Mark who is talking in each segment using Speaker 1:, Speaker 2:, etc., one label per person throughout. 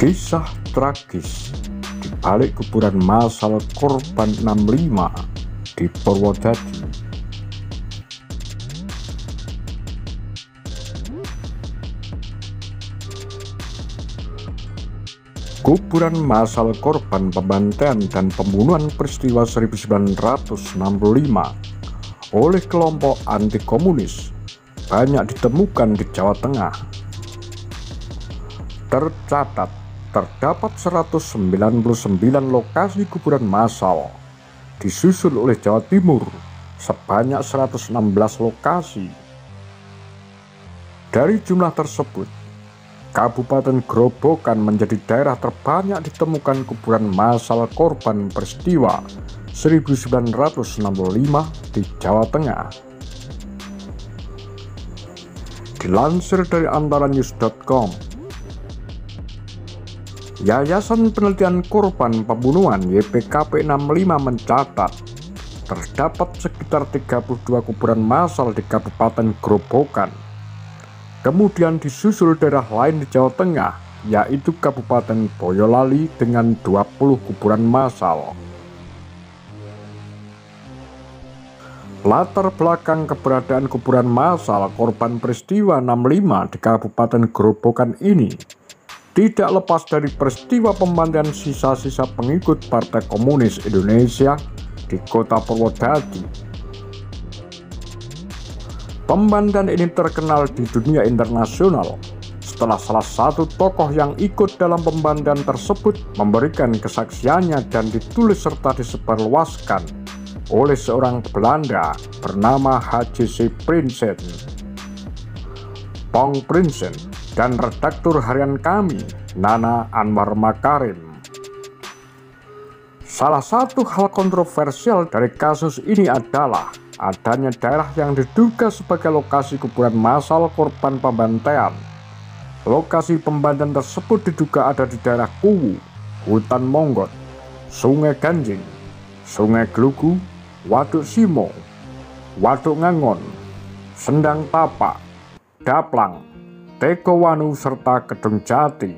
Speaker 1: Kisah tragis di balik kuburan massal korban 65 di Purwodadi. Kuburan massal korban pembantaian dan pembunuhan peristiwa 1965 oleh kelompok anti komunis banyak ditemukan di Jawa Tengah. Tercatat terdapat 199 lokasi kuburan massal, disusul oleh Jawa Timur sebanyak 116 lokasi. Dari jumlah tersebut, Kabupaten Grobogan menjadi daerah terbanyak ditemukan kuburan massal korban peristiwa 1965 di Jawa Tengah. Dilansir dari antaranews.com, Yayasan Penelitian Korban Pembunuhan YPKP 65 mencatat terdapat sekitar 32 kuburan massal di Kabupaten Grobogan. Kemudian disusul daerah lain di Jawa Tengah, yaitu Kabupaten Boyolali dengan 20 kuburan massal. Latar belakang keberadaan kuburan massal korban peristiwa 65 di Kabupaten Grobogan ini tidak lepas dari peristiwa pembantaian sisa-sisa pengikut Partai Komunis Indonesia di kota Purwodadi. Pembantaian ini terkenal di dunia internasional setelah salah satu tokoh yang ikut dalam pembantaian tersebut memberikan kesaksiannya dan ditulis serta disebarluaskan oleh seorang Belanda bernama H.C. Prinsen, Pong Prinsen, dan redaktur harian kami, Nana Anwar Makarim. Salah satu hal kontroversial dari kasus ini adalah adanya daerah yang diduga sebagai lokasi kuburan massal korban pembantaian. Lokasi pembantaian tersebut diduga ada di daerah Kuwu, Hutan Monggot, Sungai Ganjing, Sungai Glugu, Waduk Simo, Waduk Ngangon, Sendang Tapak, Daplang, Tegowanu, serta Kedung Jati,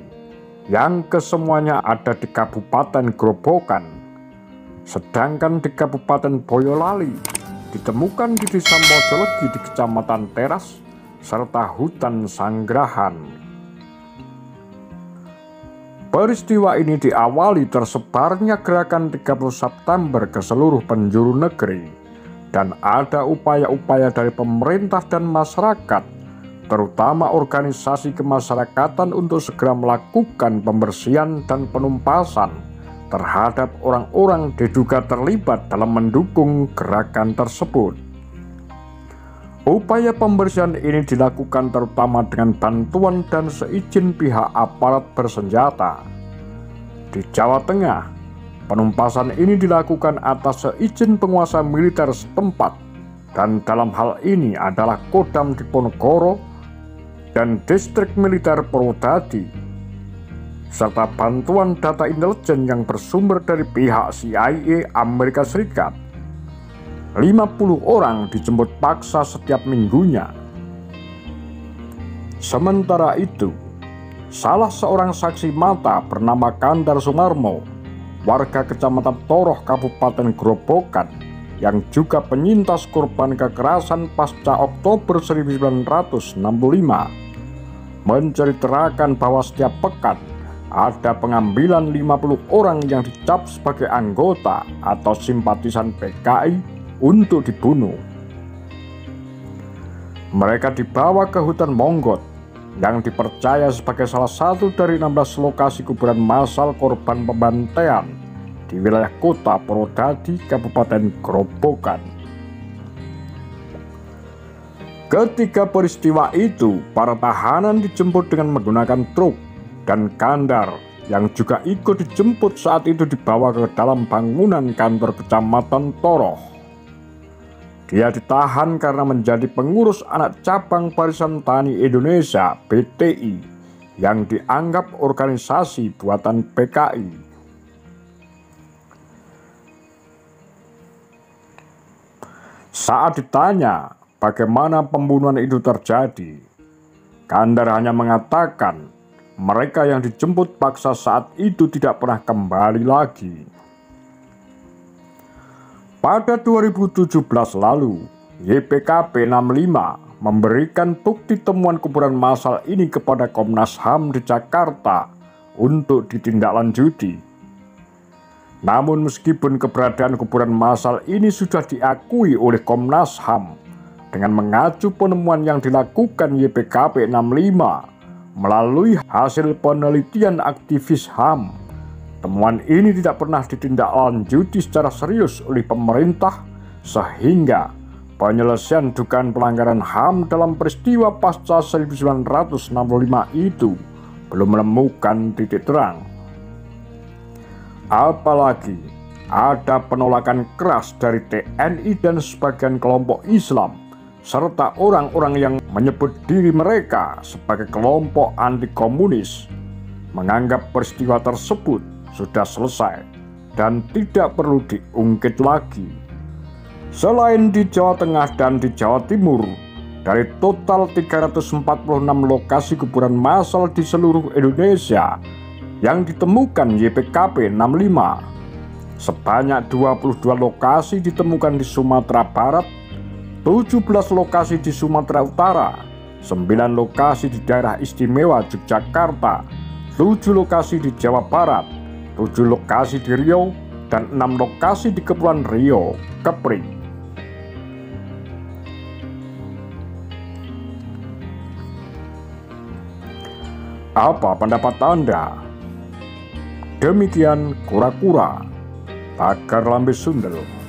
Speaker 1: yang kesemuanya ada di Kabupaten Grobogan. Sedangkan di Kabupaten Boyolali ditemukan di Desa Mojolegi di Kecamatan Teras serta Hutan Sanggrahan. Peristiwa ini diawali tersebarnya gerakan 30 September ke seluruh penjuru negeri, dan ada upaya-upaya dari pemerintah dan masyarakat, terutama organisasi kemasyarakatan, untuk segera melakukan pembersihan dan penumpasan terhadap orang-orang diduga terlibat dalam mendukung gerakan tersebut. Upaya pembersihan ini dilakukan terutama dengan bantuan dan seizin pihak aparat bersenjata. Di Jawa Tengah, penumpasan ini dilakukan atas seizin penguasa militer setempat, dan dalam hal ini adalah Kodam Diponegoro dan Distrik Militer Purwodadi, serta bantuan data intelijen yang bersumber dari pihak CIA Amerika Serikat. 50 orang dijemput paksa setiap minggunya. Sementara itu, salah seorang saksi mata bernama Kandar Sumarmo, warga Kecamatan Toroh, Kabupaten Grobogan, yang juga penyintas korban kekerasan pasca Oktober 1965, menceritakan bahwa setiap pekan ada pengambilan 50 orang yang dicap sebagai anggota atau simpatisan PKI untuk dibunuh. Mereka dibawa ke hutan Monggot yang dipercaya sebagai salah satu dari 16 lokasi kuburan massal korban pembantaian di wilayah kota Purwodadi, Kabupaten Grobogan. Ketika peristiwa itu, para tahanan dijemput dengan menggunakan truk, dan Kandar yang juga ikut dijemput saat itu dibawa ke dalam bangunan kantor Kecamatan Toroh. Dia ditahan karena menjadi pengurus anak cabang Barisan Tani Indonesia (BTI) yang dianggap organisasi buatan PKI. Saat ditanya bagaimana pembunuhan itu terjadi, Kandar hanya mengatakan mereka yang dijemput paksa saat itu tidak pernah kembali lagi. Pada 2017 lalu, YPKP 65 memberikan bukti temuan kuburan massal ini kepada Komnas HAM di Jakarta untuk ditindaklanjuti. Namun meskipun keberadaan kuburan massal ini sudah diakui oleh Komnas HAM dengan mengacu penemuan yang dilakukan YPKP 65 melalui hasil penelitian aktivis HAM, temuan ini tidak pernah ditindaklanjuti secara serius oleh pemerintah sehingga penyelesaian dugaan pelanggaran HAM dalam peristiwa pasca 1965 itu belum menemukan titik terang. Apalagi ada penolakan keras dari TNI dan sebagian kelompok Islam serta orang-orang yang menyebut diri mereka sebagai kelompok anti komunis menganggap peristiwa tersebut sudah selesai dan tidak perlu diungkit lagi. Selain di Jawa Tengah dan di Jawa Timur, dari total 346 lokasi kuburan massal di seluruh Indonesia yang ditemukan YPKP 65, sebanyak 22 lokasi ditemukan di Sumatera Barat, 17 lokasi di Sumatera Utara, 9 lokasi di daerah istimewa Yogyakarta, 7 lokasi di Jawa Barat, 7 lokasi di Riau, dan 6 lokasi di Kepulauan Riau, Kepri. Apa pendapat Anda? Demikian kura-kura, tagar lambe sundel.